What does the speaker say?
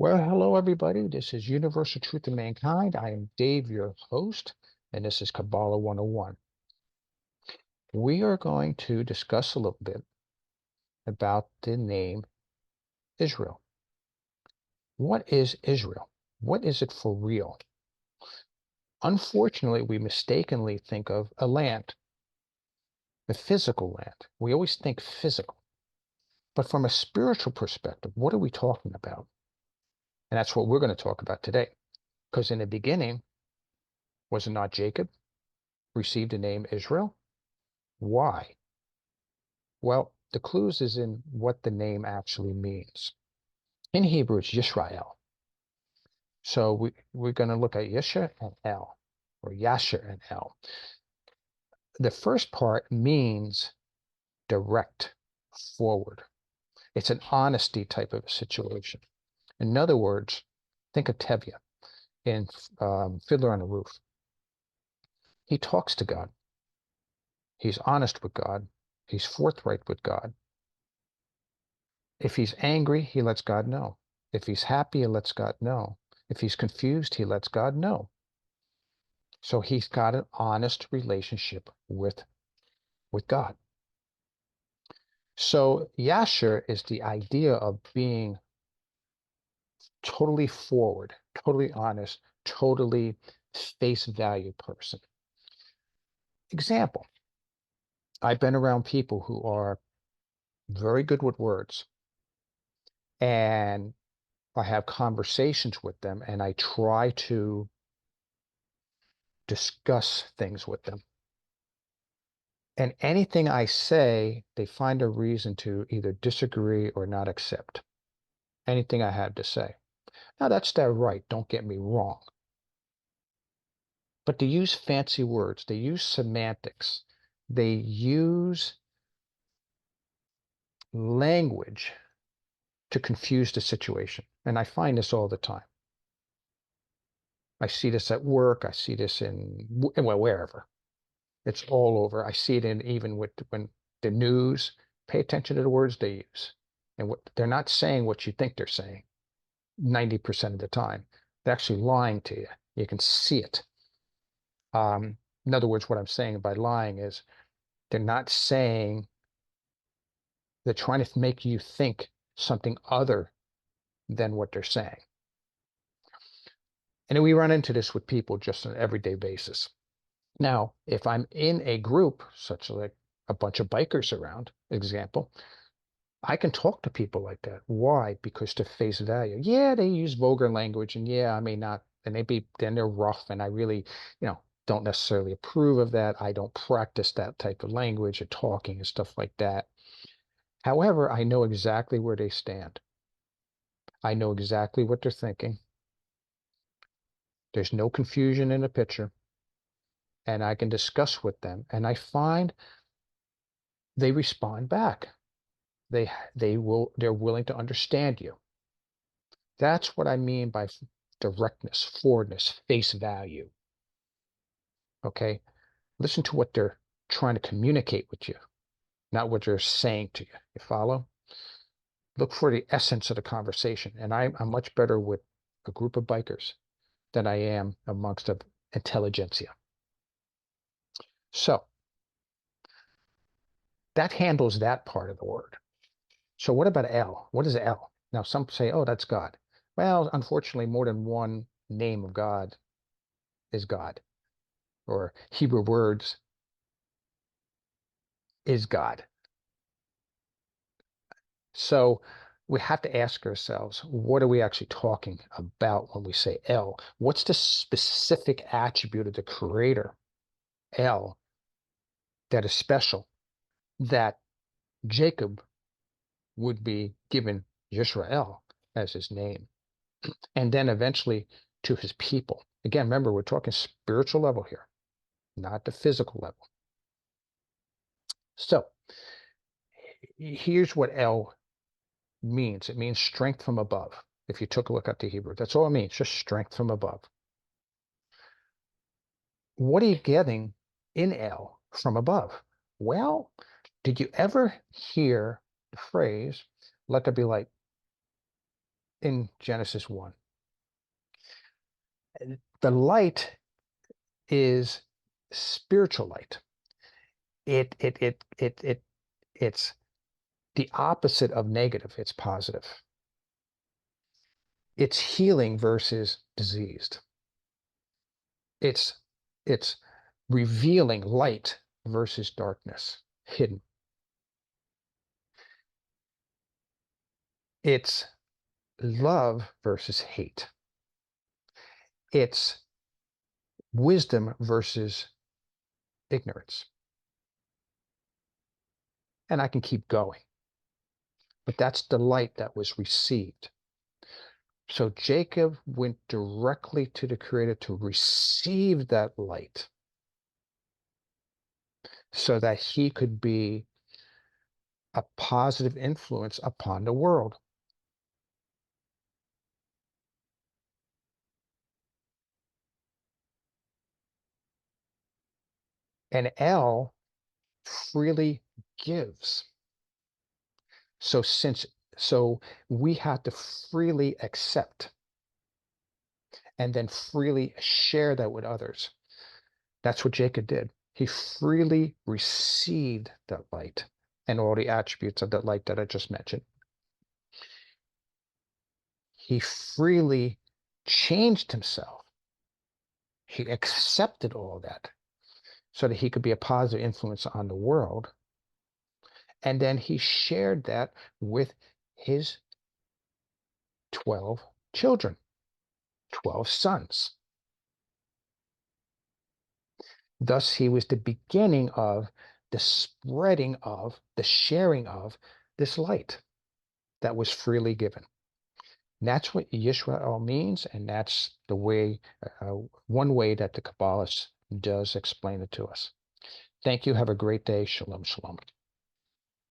Well, hello, everybody. This is Universal Truth of Mankind. I am Dave, your host, and this is Kabbalah 101. We are going to discuss a little bit about the name Israel. What is Israel? What is it for real? Unfortunately, we mistakenly think of a land, a physical land. We always think physical. But from a spiritual perspective, what are we talking about? And that's what we're going to talk about today. Because in the beginning, was it not Jacob received the name Israel? Why? Well, the clues is in what the name actually means. In Hebrew, it's Yisrael. So we're going to look at Yisha and El, or Yasher and El. The first part means direct, forward. It's an honesty type of a situation. In other words, think of Tevye in Fiddler on the Roof. He talks to God. He's honest with God. He's forthright with God. If he's angry, he lets God know. If he's happy, he lets God know. If he's confused, he lets God know. So he's got an honest relationship with God. So Yasher is the idea of being totally forward, totally honest, totally face value person. Example, I've been around people who are very good with words, and I have conversations with them and I try to discuss things with them. And anything I say, they find a reason to either disagree or not accept anything I had to say. Now, that's their right, don't get me wrong. But they use fancy words, they use semantics, they use language to confuse the situation. And I find this all the time. I see this at work, I see this in, well, wherever. It's all over. I see it in even with when the news, pay attention to the words they use. And what they're not saying what you think they're saying 90% of the time. They're actually lying to you. You can see it. In other words, what I'm saying by lying is they're not saying, they're trying to make you think something other than what they're saying. And we run into this with people just on an everyday basis. Now, if I'm in a group, such like a bunch of bikers around, example, I can talk to people like that. Why? Because to face value. Yeah, they use vulgar language, and yeah, I may not, and then they're rough, and I really, don't necessarily approve of that. I don't practice that type of language or talking and stuff like that. However, I know exactly where they stand. I know exactly what they're thinking. There's no confusion in the picture, and I can discuss with them, and I find they respond back. They're willing to understand you. That's what I mean by directness, forwardness, face value. Okay. Listen to what they're trying to communicate with you, not what they're saying to you. You follow? Look for the essence of the conversation. And I'm much better with a group of bikers than I am amongst the intelligentsia. So that handles that part of the word. So what about L? What is L? Now, some say, oh, that's God. Well, unfortunately, more than one name of God is God, or Hebrew words is God. So we have to ask ourselves, what are we actually talking about when we say El? What's the specific attribute of the creator, El, that is special, that Jacob would be given Yisrael as his name, and then eventually to his people? Again, remember, we're talking spiritual level here, not the physical level. So here's what El means. It means strength from above. If you took a look at the Hebrew, that's all it means, just strength from above. What are you getting in El from above? Well, did you ever hear the phrase, let there be light? in Genesis 1. The light is spiritual light. It's the opposite of negative. It's positive. It's healing versus diseased. It's it's revealing light versus darkness, hidden. It's love versus hate. It's wisdom versus ignorance. And I can keep going. But that's the light that was received. So Jacob went directly to the Creator to receive that light so that he could be a positive influence upon the world. And El freely gives. So so we have to freely accept and then freely share that with others. That's what Jacob did. He freely received that light and all the attributes of that light that I just mentioned. He freely changed himself. He accepted all that so that he could be a positive influence on the world. And then he shared that with his 12 children, 12 sons. Thus, he was the beginning of the spreading of, the sharing of this light that was freely given. And that's what Yisrael means, and that's the way, one way that the Kabbalah does explain it to us. Thank you. Have a great day. Shalom, shalom.